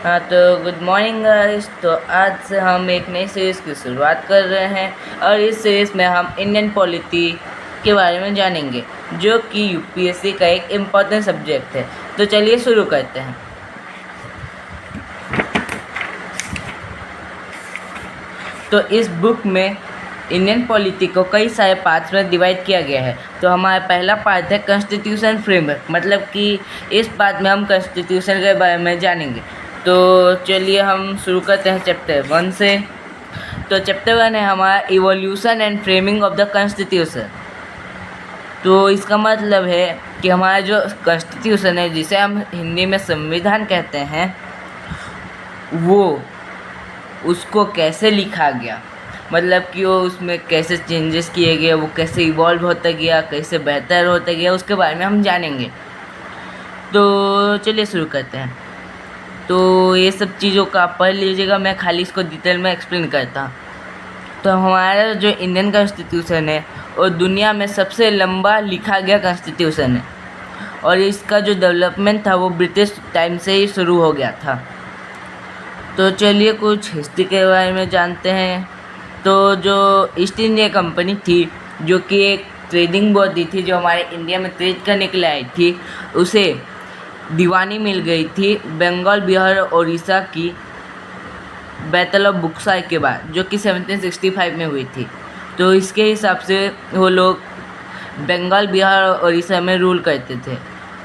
हाँ तो good morning guys. तो आज से हम एक नई सीरीज़ की शुरुआत कर रहे हैं और इस सीरीज़ में हम इंडियन पॉलिटी के बारे में जानेंगे जो कि यूपीएससी का एक इम्पॉर्टेंट सब्जेक्ट है। तो चलिए शुरू करते हैं। तो इस बुक में इंडियन पॉलिटी को कई सारे पार्ट्स में डिवाइड किया गया है। तो हमारा पहला पार्ट है कॉन्स्टिट्यूशन फ्रेमवर्क, मतलब कि इस पार्ट में हम कॉन्स्टिट्यूशन के बारे में जानेंगे। तो चलिए हम शुरू करते हैं चैप्टर 1 से। तो चैप्टर 1 है हमारा evolution and framing of the constitution. तो इसका मतलब है कि हमारा जो कॉन्स्टिट्यूशन है, जिसे हम हिंदी में संविधान कहते हैं, वो उसको कैसे लिखा गया, मतलब कि वो उसमें कैसे चेंजेस किए गए, वो कैसे इवॉल्व होता गया, कैसे बेहतर होता गया, उसके बारे में हम जानेंगे। तो चलिए शुरू करते हैं। तो ये सब चीज़ों का आप पढ़ लीजिएगा, मैं खाली इसको डिटेल में एक्सप्लेन करता हूँ। तो हमारा जो इंडियन कॉन्स्टिट्यूशन है वो दुनिया में सबसे लंबा लिखा गया कॉन्स्टिट्यूशन है और इसका जो डेवलपमेंट था वो ब्रिटिश टाइम से ही शुरू हो गया था। तो चलिए कुछ हिस्ट्री के बारे में जानते हैं। तो जो ईस्ट इंडिया कंपनी थी, जो कि एक ट्रेडिंग बॉडी थी जो हमारे इंडिया में ट्रेड करने के लिए आई थी, उसे दीवानी मिल गई थी बंगाल, बिहार और उड़ीसा की बैटल ऑफ बुक्सार के बाद, जो कि 1765 में हुई थी। तो इसके हिसाब से वो लोग बंगाल, बिहार और उड़ीसा में रूल करते थे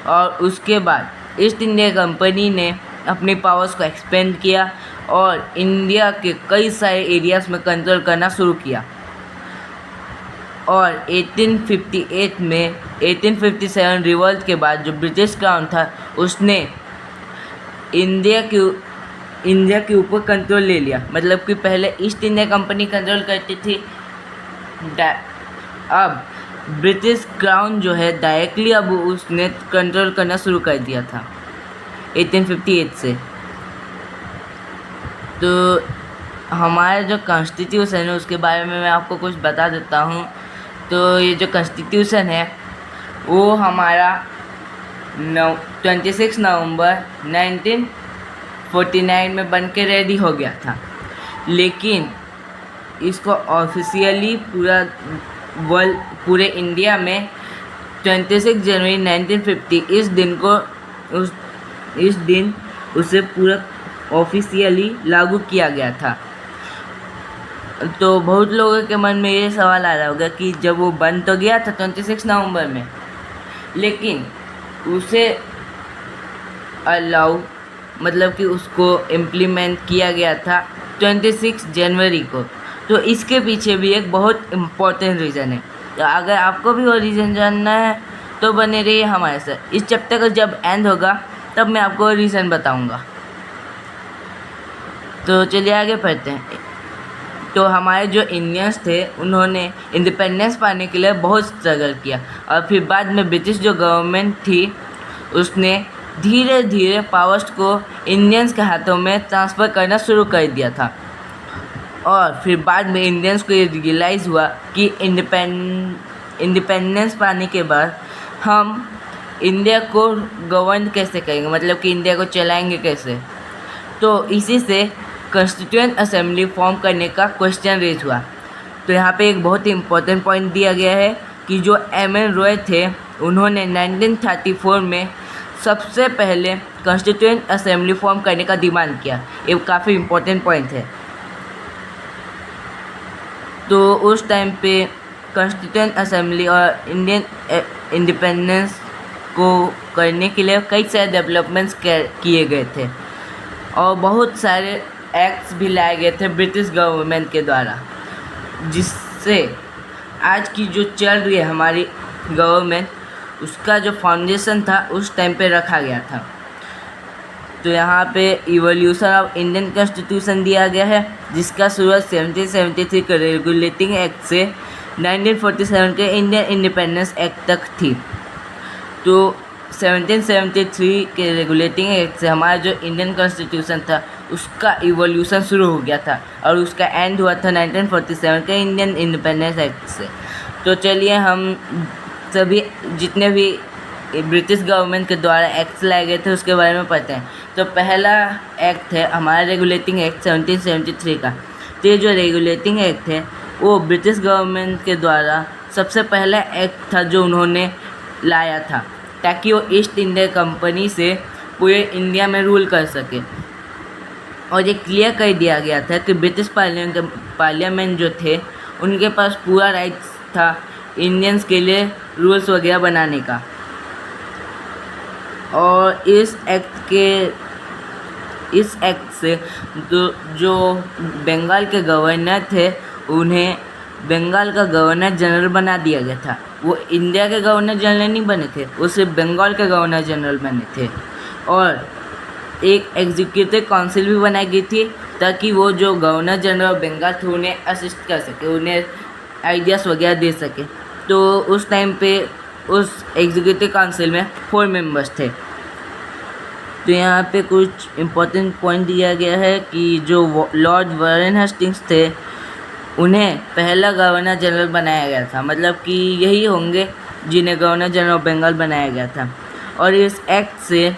और उसके बाद ईस्ट इंडिया कंपनी ने अपनी पावर्स को एक्सपेंड किया और इंडिया के कई सारे एरियाज़ में कंट्रोल करना शुरू किया। और 1857 रिवॉल्ट के बाद जो ब्रिटिश क्राउन था उसने इंडिया के ऊपर कंट्रोल ले लिया। मतलब कि पहले ईस्ट इंडिया कंपनी कंट्रोल करती थी, अब ब्रिटिश क्राउन जो है डायरेक्टली अब उसने कंट्रोल करना शुरू कर दिया था 1858 से। तो हमारा जो कॉन्स्टिट्यूशन है उसके बारे में मैं आपको कुछ बता देता हूँ। तो ये जो कॉन्स्टिट्यूशन है वो हमारा 26 नवंबर 1949 में बन के रेडी हो गया था, लेकिन इसको ऑफिशियली पूरे इंडिया में 26 जनवरी 1950 इस दिन उसे पूरा ऑफिशियली लागू किया गया था। तो बहुत लोगों के मन में ये सवाल आ रहा होगा कि जब वो बन तो गया था 26 नवंबर में, लेकिन उसे अलाउ मतलब कि उसको इम्प्लीमेंट किया गया था 26 जनवरी को। तो इसके पीछे भी एक बहुत इम्पोर्टेंट रीज़न है। तो अगर आपको भी वो रीज़न जानना है तो बने रहिए हमारे साथ। इस चैप्टर का जब एंड होगा तब मैं आपको रीज़न बताऊंगा। तो चलिए आगे पढ़ते हैं। तो हमारे जो इंडियंस थे उन्होंने इंडिपेंडेंस पाने के लिए बहुत स्ट्रगल किया और फिर बाद में ब्रिटिश जो गवर्नमेंट थी उसने धीरे धीरे पावर्स को इंडियंस के हाथों में ट्रांसफ़र करना शुरू कर दिया था। और फिर बाद में इंडियंस को ये रियलाइज़ हुआ कि इंडिपेंडेंस पाने के बाद हम इंडिया को गवर्न कैसे करेंगे, मतलब कि इंडिया को चलाएंगे कैसे। तो इसी से कॉन्स्टिट्यूएंट असेंबली फॉर्म करने का क्वेश्चन रेज हुआ। तो यहाँ पे एक बहुत ही इम्पोर्टेंट पॉइंट दिया गया है कि जो एम.एन. रॉय थे उन्होंने 1934 में सबसे पहले कॉन्स्टिट्यूएंट असेंबली फॉर्म करने का डिमांड किया। ये काफ़ी इम्पोर्टेंट पॉइंट है। तो उस टाइम पे कॉन्स्टिट्यूएंट असेंबली और इंडियन इंडिपेंडेंस को करने के लिए कई सारे डेवलपमेंट्स किए गए थे और बहुत सारे एक्ट्स भी लाए गए थे ब्रिटिश गवर्नमेंट के द्वारा, जिससे आज की जो चल रही है हमारी गवर्नमेंट, उसका जो फाउंडेशन था उस टाइम पे रखा गया था। तो यहाँ पे इवोल्यूशन ऑफ इंडियन कॉन्स्टिट्यूशन दिया गया है, जिसका शुरुआत 1773 के रेगुलेटिंग एक्ट से 1947 के इंडियन इंडिपेंडेंस एक्ट तक थी। तो 1773 के रेगुलेटिंग एक्ट से हमारा जो इंडियन कॉन्स्टिट्यूशन था उसका इवोल्यूशन शुरू हो गया था और उसका एंड हुआ था 1947 के इंडियन इंडिपेंडेंस एक्ट से। तो चलिए हम सभी जितने भी ब्रिटिश गवर्नमेंट के द्वारा एक्ट्स लाए गए थे उसके बारे में पढ़ते हैं। तो पहला एक्ट है हमारा रेगुलेटिंग एक्ट 1773 का। तो ये जो रेगुलेटिंग एक्ट है वो ब्रिटिश गवर्नमेंट के द्वारा सबसे पहला एक्ट था जो उन्होंने लाया था, ताकि वो ईस्ट इंडिया कंपनी से पूरे इंडिया में रूल कर सके। और ये क्लियर कर दिया गया था कि ब्रिटिश पार्लियामेंट जो थे उनके पास पूरा राइट्स था इंडियंस के लिए रूल्स वगैरह बनाने का। और इस एक्ट से जो बंगाल के गवर्नर थे उन्हें बंगाल का गवर्नर जनरल बना दिया गया था। वो इंडिया के गवर्नर जनरल नहीं बने थे, वो सिर्फ बंगाल के गवर्नर जनरल बने थे। और एक एग्जीक्यूटिव काउंसिल भी बनाई गई थी ताकि वो जो गवर्नर जनरल बंगाल थे उन्हें असिस्ट कर सके, उन्हें आइडियाज़ वगैरह दे सके। तो उस टाइम पे उस एग्जीक्यूटिव काउंसिल में 4 मेंबर्स थे। तो यहाँ पे कुछ इम्पोर्टेंट पॉइंट दिया गया है कि जो लॉर्ड वारेन हेस्टिंग्स थे उन्हें पहला गवर्नर जनरल बनाया गया था, मतलब कि यही होंगे जिन्हें गवर्नर जनरल ऑफ बंगाल बनाया गया था। और इस एक्ट से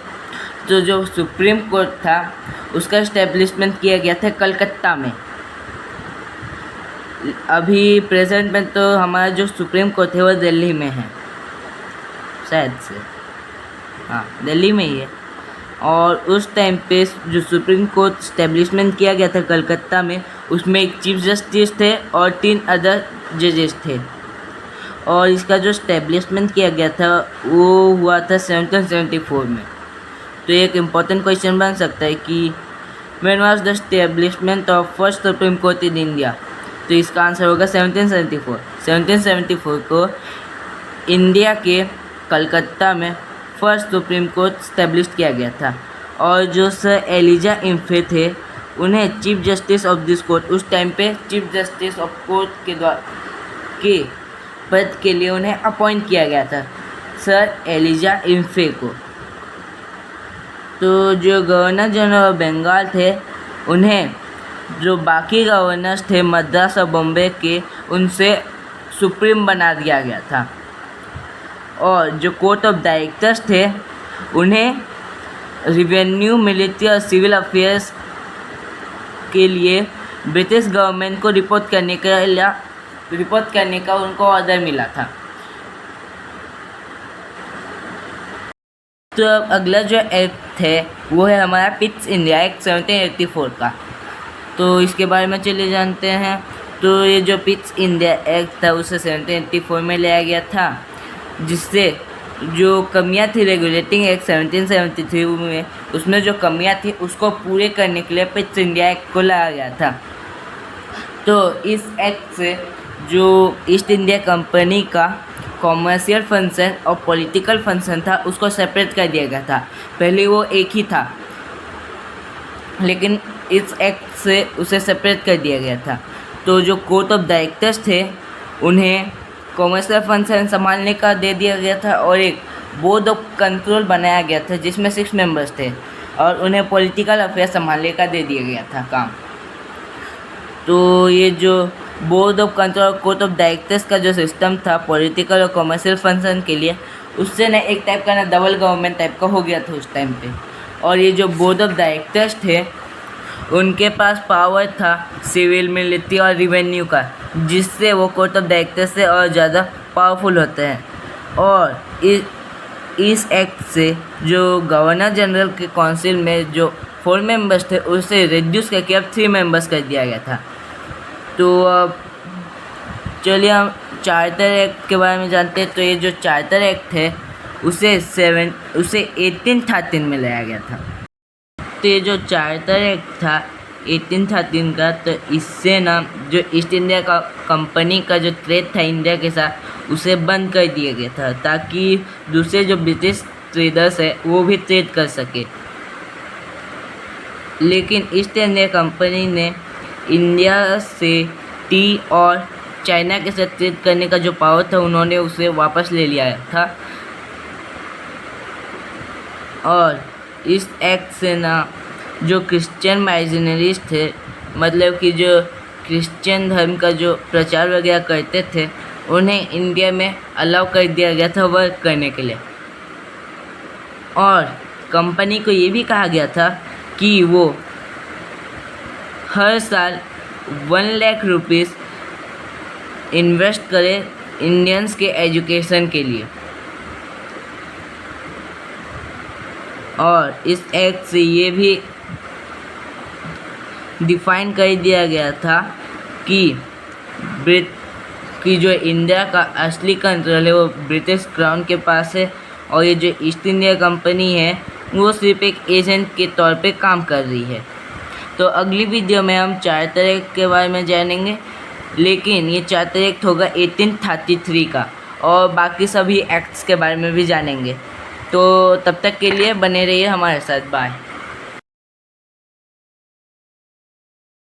तो जो सुप्रीम कोर्ट था उसका इस्टेब्लिशमेंट किया गया था कलकत्ता में। अभी प्रेजेंट में तो हमारा जो सुप्रीम कोर्ट है वो दिल्ली में है शायद से, हाँ दिल्ली में ही है। और उस टाइम पे जो सुप्रीम कोर्ट इस्टेब्लिशमेंट किया गया था कलकत्ता में, उसमें एक चीफ जस्टिस थे और 3 अदर जजेस थे। और इसका जो इस्टेब्लिशमेंट किया गया था वो हुआ था 1774 में। तो एक इम्पोर्टेंट क्वेश्चन बन सकता है कि when was the establishment of first supreme court in India. तो इसका आंसर होगा 1774। 1774 को इंडिया के कलकत्ता में फर्स्ट सुप्रीम कोर्ट स्टैब्लिश किया गया था। और जो सर एलिजा इम्फे थे उन्हें chief justice of this court, उस टाइम पे चीफ जस्टिस ऑफ कोर्ट के पद के लिए उन्हें अपॉइंट किया गया था, सर एलिजा इम्फे को। तो जो गवर्नर जनरल ऑफ बंगाल थे उन्हें जो बाकी गवर्नर्स थे मद्रास और बॉम्बे के, उनसे सुप्रीम बना दिया गया था। और जो कोर्ट ऑफ डायरेक्टर्स थे उन्हें रिवेन्यू, मिलिट्री और सिविल अफेयर्स के लिए ब्रिटिश गवर्नमेंट को रिपोर्ट करने का उनको ऑर्डर मिला था। तो अब अगला जो एक्ट है वो है हमारा पिट्स इंडिया एक्ट 1784 का। तो इसके बारे में चलिए जानते हैं। तो ये जो पिट्स इंडिया एक्ट था उसे 1784 में लाया गया था, जिससे जो कमियां थी रेगुलेटिंग एक्ट 1773 में, उसमें जो कमियां थी उसको पूरे करने के लिए पिट्स इंडिया एक्ट को लाया गया था। तो इस एक्ट से जो ईस्ट इंडिया कंपनी का कॉमर्शियल फंक्शन और पॉलिटिकल फंक्शन था उसको सेपरेट कर दिया गया था। पहले वो एक ही था, लेकिन इस एक्ट से उसे सेपरेट कर दिया गया था। तो जो कोर्ट ऑफ डायरेक्टर्स थे उन्हें कॉमर्शियल फंक्शन संभालने का दे दिया गया था और एक बोर्ड ऑफ कंट्रोल बनाया गया था जिसमें 6 मेंबर्स थे, और उन्हें पॉलिटिकल अफेयर संभालने का दे दिया गया था काम। तो ये जो board of control court of directors का जो सिस्टम था पॉलिटिकल और कॉमर्शियल फंक्शन के लिए, उससे ना एक टाइप का ना डबल गवर्नमेंट टाइप का हो गया था उस टाइम पे। और ये जो बोर्ड ऑफ डायरेक्टर्स थे उनके पास पावर था सिविल, मिलिट्री और रिवेन्यू का, जिससे वो कोर्ट ऑफ डायरेक्टर्स से और ज़्यादा पावरफुल होते हैं। और इस एक्ट से जो गवर्नर जनरल के काउंसिल में जो 4 मेंबर्स थे उसे रिड्यूस करके अब 3 मेंबर्स कर दिया गया था। तो अब चलिए हम चार्टर एक्ट के बारे में जानते हैं। तो ये जो चार्टर एक्ट है उसे 1813 में लाया गया था। तो ये जो चार्टर एक्ट था 1813 का, तो इससे ना जो ईस्ट इंडिया का कंपनी का जो ट्रेड था इंडिया के साथ उसे बंद कर दिया गया था, ताकि दूसरे जो ब्रिटिश ट्रेडर्स है वो भी ट्रेड कर सके। लेकिन ईस्ट इंडिया कंपनी ने इंडिया से टी और चाइना के साथ ट्रेड करने का जो पावर था उन्होंने उसे वापस ले लिया था। और इस एक्ट से ना जो क्रिश्चियन माइजनरीज थे, मतलब कि जो क्रिश्चियन धर्म का जो प्रचार वगैरह करते थे, उन्हें इंडिया में अलाउ कर दिया गया था वर्क करने के लिए। और कंपनी को ये भी कहा गया था कि वो हर साल 1 लाख रुपीस इन्वेस्ट करे इंडियंस के एजुकेशन के लिए। और इस एक्ट से ये भी डिफाइन कर दिया गया था कि जो इंडिया का असली कंट्रोल है वो ब्रिटिश क्राउन के पास है, और ये जो ईस्ट इंडिया कंपनी है वो सिर्फ एक एजेंट के तौर पे काम कर रही है। तो अगली वीडियो में हम चार्टर एक्ट के बारे में जानेंगे, लेकिन ये चार्टर एक्ट होगा 1833 का, और बाकी सभी एक्ट्स के बारे में भी जानेंगे। तो तब तक के लिए बने रहिए हमारे साथ। बाय।